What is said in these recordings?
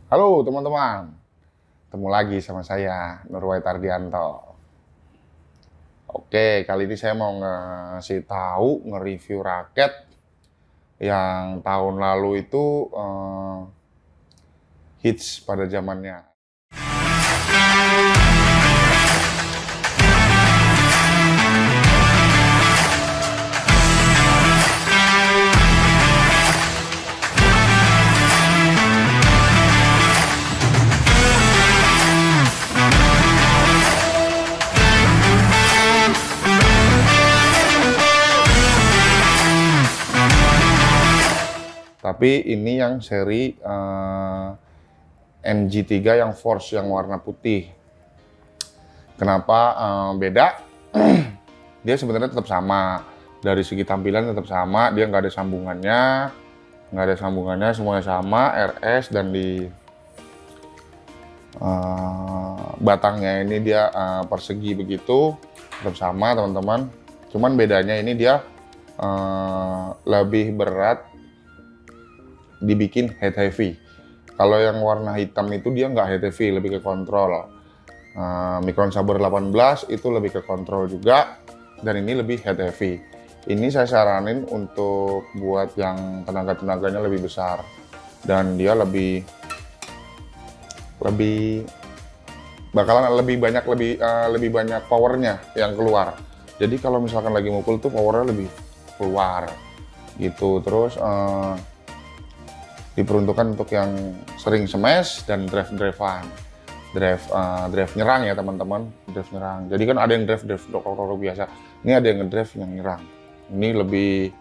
Halo teman-teman, ketemu lagi sama saya Nurway Tardianto. Oke, kali ini saya mau ngasih tahu nge-review raket yang tahun lalu itu hits pada zamannya. Tapi ini yang seri NG3 yang Force yang warna putih. Kenapa beda? Dia sebenarnya tetap sama. Dari segi tampilan tetap sama, dia nggak ada sambungannya, semuanya sama, RS, dan di batangnya ini dia persegi begitu, tetap sama teman-teman. Cuman bedanya ini dia lebih berat, dibikin head heavy. Kalau yang warna hitam itu dia nggak head heavy, lebih ke kontrol. Micron Saber 18 itu lebih ke kontrol juga, dan ini lebih head heavy. Ini saya saranin untuk buat yang tenaga-tenaganya lebih besar, dan dia lebih bakalan lebih banyak powernya yang keluar. Jadi kalau misalkan lagi mukul tuh powernya lebih keluar gitu. Terus diperuntukkan untuk yang sering smash dan drive-drivean. Drive nyerang ya teman-teman, drive nyerang. Jadi kan ada yang drive biasa, ini ada yang ngedrive yang nyerang. Ini lebih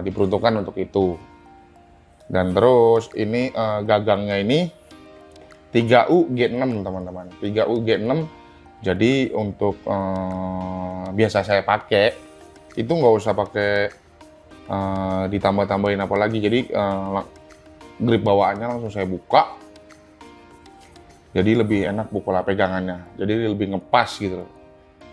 diperuntukkan untuk itu. Dan terus ini gagangnya ini 3U G6 teman-teman, 3U G6. Jadi untuk biasa saya pakai itu nggak usah pakai ditambah-tambahin apa lagi. Jadi grip bawaannya langsung saya buka, jadi lebih enak pukul pegangannya, jadi lebih ngepas gitu,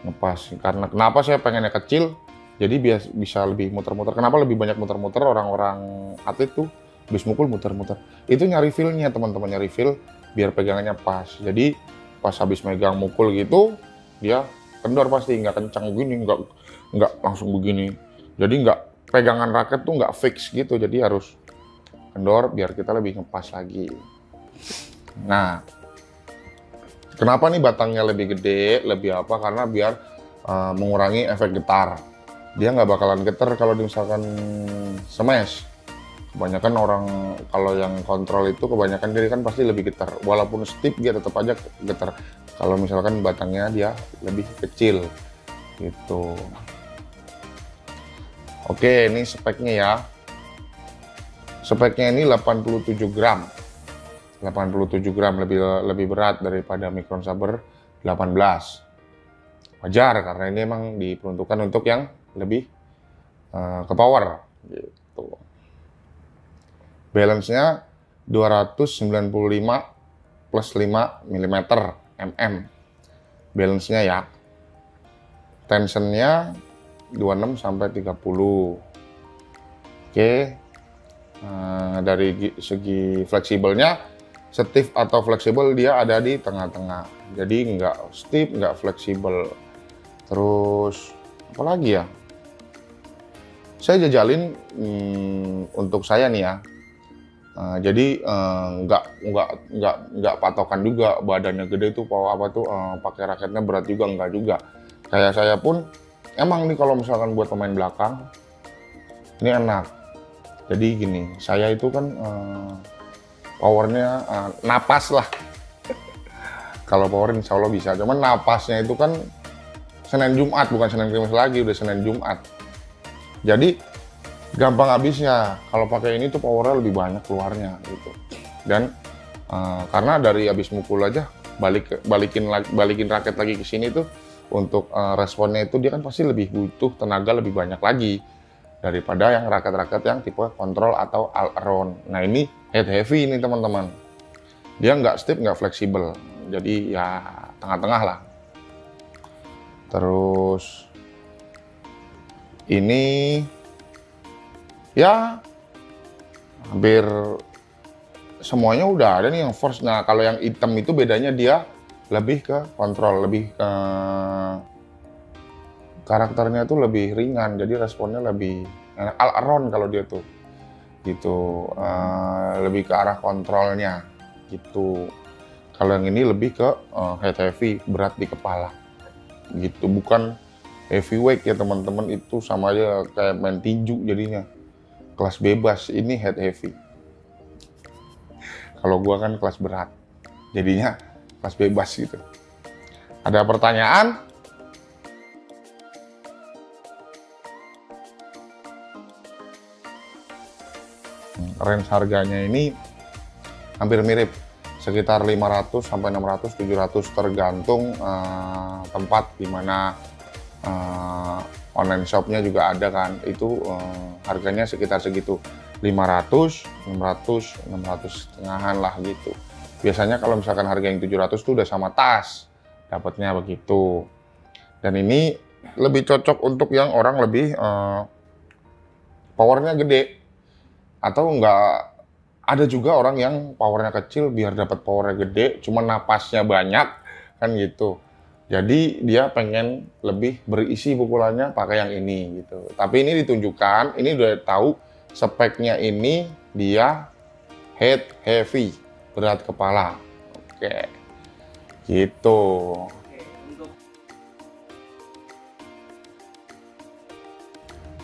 ngepas. Karena kenapa saya pengennya kecil, jadi bisa lebih muter-muter. Kenapa lebih banyak muter-muter? Orang-orang atlet tuh habis mukul muter-muter, itu nyari feel-nya teman-teman, nyari feel biar pegangannya pas. Jadi pas habis megang mukul gitu, dia kendor pasti, nggak kencang begini, nggak langsung begini. Jadi nggak, pegangan raket tuh nggak fix gitu, jadi harus kendor biar kita lebih ngepas lagi. Nah, kenapa nih batangnya lebih gede, lebih apa? Karena biar mengurangi efek getar. Dia nggak bakalan getar kalau misalkan smash. Kebanyakan orang kalau yang kontrol itu kebanyakan dia kan pasti lebih getar. Walaupun stiff dia tetap aja getar. Kalau misalkan batangnya dia lebih kecil gitu. Oke, ini speknya ya. Speknya ini 87 gram. 87 gram, lebih berat daripada Micron Saber 18. Wajar karena ini emang diperuntukkan untuk yang lebih ke power gitu. Balance-nya 295 plus 5 mm balance-nya ya. Tension-nya 26 sampai 30. Oke. Dari segi fleksibelnya, stiff atau fleksibel dia ada di tengah-tengah. Jadi nggak stiff, nggak fleksibel. Terus apa lagi ya? Saya jajalin untuk saya nih ya. Jadi nggak patokan juga badannya gede tuh pakai raketnya berat juga, nggak juga. Kayak saya pun emang nih kalau misalkan buat pemain belakang ini enak. Jadi gini, saya itu kan powernya napas lah. Kalau power insya Allah bisa, cuman napasnya itu kan Senin Jumat, bukan Senin Kamis lagi, udah Senin Jumat. Jadi gampang habisnya. Kalau pakai ini tuh powernya lebih banyak keluarnya gitu. Dan karena dari habis mukul aja balikin raket lagi ke sini tuh untuk responnya itu dia kan pasti lebih butuh tenaga lebih banyak lagi daripada yang raket-raket yang tipe kontrol atau all around. Nah ini head heavy ini teman-teman. Dia nggak stiff, nggak fleksibel. Jadi ya tengah-tengah lah. Terus ini ya hampir semuanya udah ada nih yang force. Nah, kalau yang hitam itu bedanya dia lebih ke kontrol, lebih ke karakternya tuh lebih ringan, jadi responnya lebih enak. All around kalau dia tuh, gitu. Lebih ke arah kontrolnya, gitu. Kalau yang ini lebih ke head heavy, berat di kepala, gitu. Bukan heavyweight ya teman-teman, itu sama aja kayak main tinju jadinya. Kelas bebas, ini head heavy. Kalau gua kan kelas berat, jadinya kelas bebas gitu. Ada pertanyaan? Range harganya ini hampir mirip, sekitar 500 sampai 600, 700 tergantung tempat di mana online shopnya juga ada kan. Itu harganya sekitar segitu, 500, 600, 600 setengahan lah gitu. Biasanya kalau misalkan harga yang 700 itu udah sama tas, dapatnya begitu. Dan ini lebih cocok untuk yang orang lebih powernya gede, atau enggak, ada juga orang yang powernya kecil biar dapat powernya gede, cuma napasnya banyak kan gitu. Jadi dia pengen lebih berisi pukulannya pakai yang ini gitu. Tapi ini ditunjukkan, ini udah tahu speknya, ini dia head heavy, berat kepala. Oke, gitu.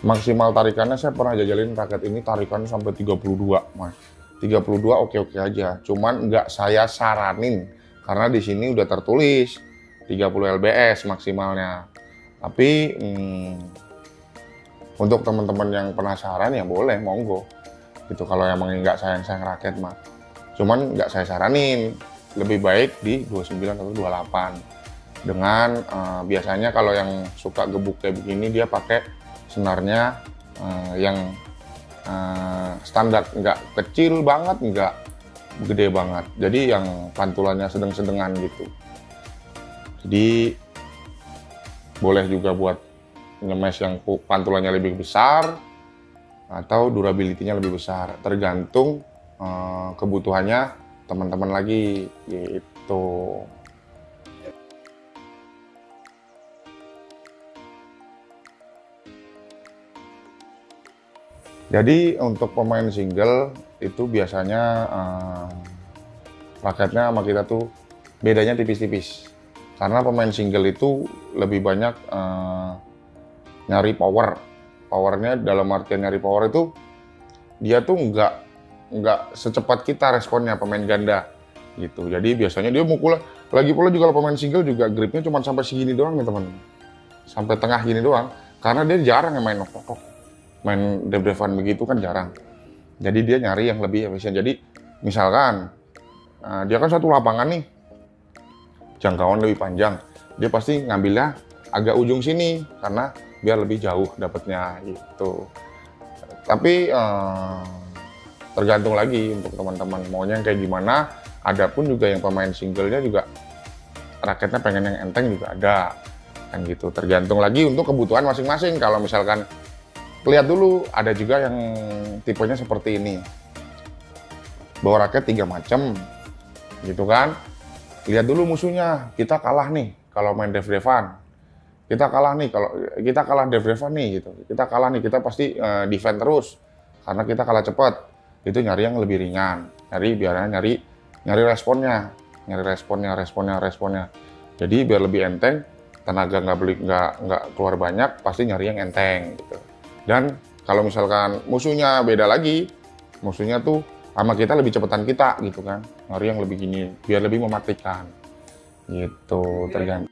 Maksimal tarikannya saya pernah jajalin raket ini, tarikannya sampai 32, Mas. 32 oke-oke aja. Cuman nggak saya saranin karena di sini udah tertulis 30 lbs maksimalnya. Tapi untuk teman-teman yang penasaran ya boleh, monggo. Gitu kalau emang nggak sayang-sayang raket mah. Cuman nggak saya saranin, lebih baik di 29 atau 28. Dengan biasanya kalau yang suka gebuk kayak begini dia pakai senarnya yang standar, nggak kecil banget, nggak gede banget. Jadi yang pantulannya sedang-sedengan gitu. Jadi boleh juga buat ngemes yang pantulannya lebih besar atau durability-nya lebih besar. Tergantung kebutuhannya teman-teman lagi gitu. Jadi untuk pemain single itu biasanya raketnya sama kita tuh bedanya tipis-tipis. Karena pemain single itu lebih banyak nyari power. Powernya dalam artian nyari power itu dia tuh nggak secepat kita responnya pemain ganda gitu. Jadi biasanya dia mukul, lagi pula juga kalau pemain single juga gripnya cuma sampai segini doang nih teman, sampai tengah gini doang. Karena dia jarang yang main knock-knock. Main dev-devan begitu kan jarang. Jadi dia nyari yang lebih efisien. Jadi misalkan dia kan satu lapangan nih, jangkauan lebih panjang, dia pasti ngambilnya agak ujung sini karena biar lebih jauh dapatnya gitu. Tapi tergantung lagi untuk teman-teman maunya yang kayak gimana. Adapun juga yang pemain singlenya juga raketnya pengen yang enteng juga ada kan gitu. Tergantung lagi untuk kebutuhan masing-masing. Kalau misalkan lihat dulu, ada juga yang tipenya seperti ini. Bawa raket 3 macam, gitu kan. Lihat dulu musuhnya, kita kalah nih kalau main dev-devan. Kita kalah nih, kalau kita kalah dev-devan nih gitu. Kita kalah nih, kita pasti defend terus. Karena kita kalah cepat. Itu nyari yang lebih ringan. Nyari responnya. Responnya. Jadi biar lebih enteng, tenaga nggak keluar banyak, pasti nyari yang enteng gitu. Dan kalau misalkan musuhnya beda lagi, musuhnya tuh sama kita lebih cepetan kita gitu kan, nyari yang lebih gini biar lebih mematikan gitu. Tergantung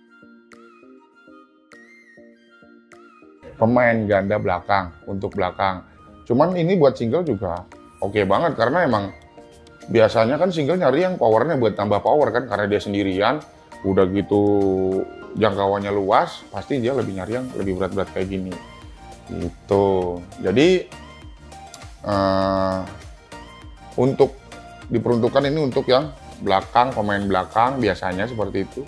pemain ganda belakang, untuk belakang. Cuman ini buat single juga oke banget karena emang biasanya kan single nyari yang powernya buat tambah power kan, karena dia sendirian udah gitu jangkauannya luas, pasti dia lebih nyari yang lebih berat-berat kayak gini. Gitu. Jadi untuk diperuntukkan ini untuk yang belakang, pemain belakang biasanya seperti itu.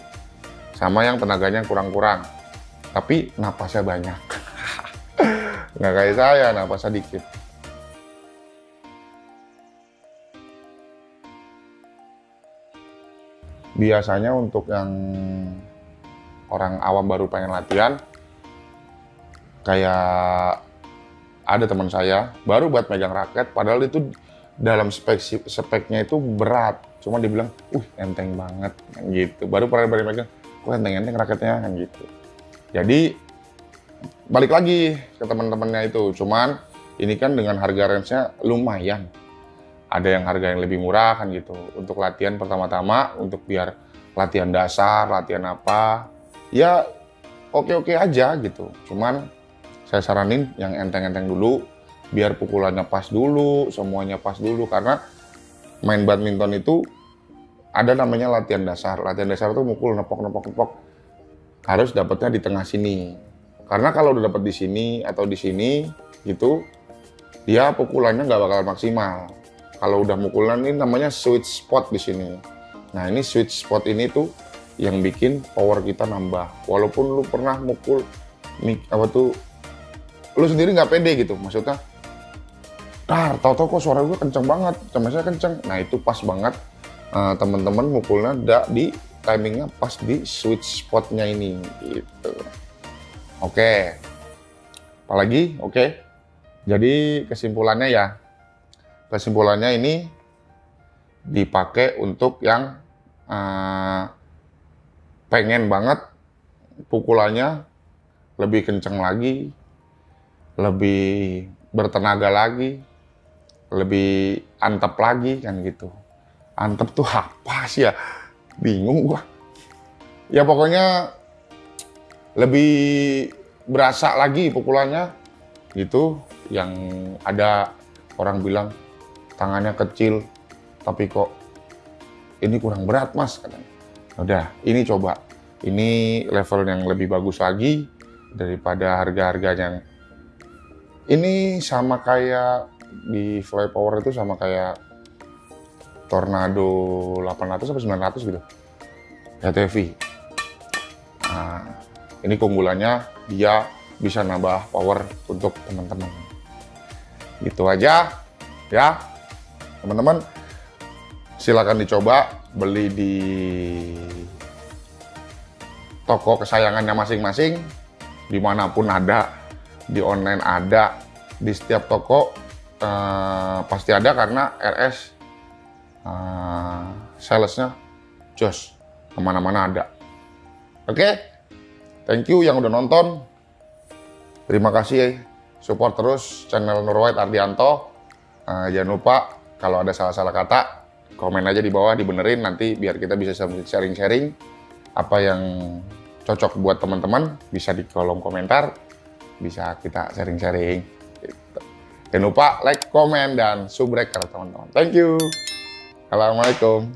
Sama yang tenaganya kurang-kurang. Tapi napasnya banyak. Nggak kayak saya, napasnya dikit. Biasanya untuk yang orang awam baru pengen latihan, kayak ada teman saya baru buat megang raket, padahal itu dalam speknya itu berat, cuma dibilang, enteng banget, kan gitu. Baru megang, kok enteng-enteng raketnya, kan gitu. Jadi balik lagi ke teman-temannya itu, cuman ini kan dengan harga range-nya lumayan. Ada yang harga yang lebih murah kan gitu. Untuk latihan pertama-tama, untuk biar latihan dasar, latihan apa, ya oke-oke aja gitu. Cuman saya saranin yang enteng-enteng dulu, biar pukulannya pas dulu, semuanya pas dulu. Karena main badminton itu ada namanya latihan dasar. Latihan dasar itu mukul nepok. Harus dapatnya di tengah sini. Karena kalau udah dapat di sini atau di sini gitu, dia pukulannya nggak bakal maksimal. Kalau udah mukulan ini namanya sweet spot di sini. Nah ini sweet spot ini tuh yang bikin power kita nambah. Walaupun lu pernah mukul lu sendiri nggak pede gitu, maksudnya, tahu-tahu kok suara gue kenceng banget, saya kenceng. Nah itu pas banget, teman-teman mukulnya di timingnya pas di sweet spotnya ini gitu. Oke, apalagi? Oke. Jadi kesimpulannya ini dipakai untuk yang pengen banget pukulannya lebih kenceng lagi, lebih bertenaga lagi, lebih antep lagi kan gitu. Antep tuh apa sih ya? Bingung gua. Ya pokoknya lebih berasa lagi pukulannya gitu. Yang ada orang bilang tangannya kecil tapi kok ini kurang berat mas katanya. Udah, ini coba. Ini level yang lebih bagus lagi daripada harga-harga yang ini. Sama kayak di Fly Power itu sama kayak Tornado 800 sampai 900 gitu. HTV. Nah, ini keunggulannya dia bisa nambah power untuk teman-teman. Gitu aja ya. Teman-teman silakan dicoba, beli di toko kesayangannya masing-masing, dimanapun ada, di online ada, di setiap toko pasti ada karena RS salesnya jos, kemana-mana ada. Oke, thank you yang udah nonton. Terima kasih, support terus channel Nurwahid Ardianto. Jangan lupa kalau ada salah-salah kata, komen aja di bawah, dibenerin nanti biar kita bisa sharing-sharing apa yang cocok buat teman-teman, bisa di kolom komentar, bisa kita sharing-sharing. Gitu. Jangan lupa like, komen, dan subrek teman-teman. Thank you. Assalamualaikum.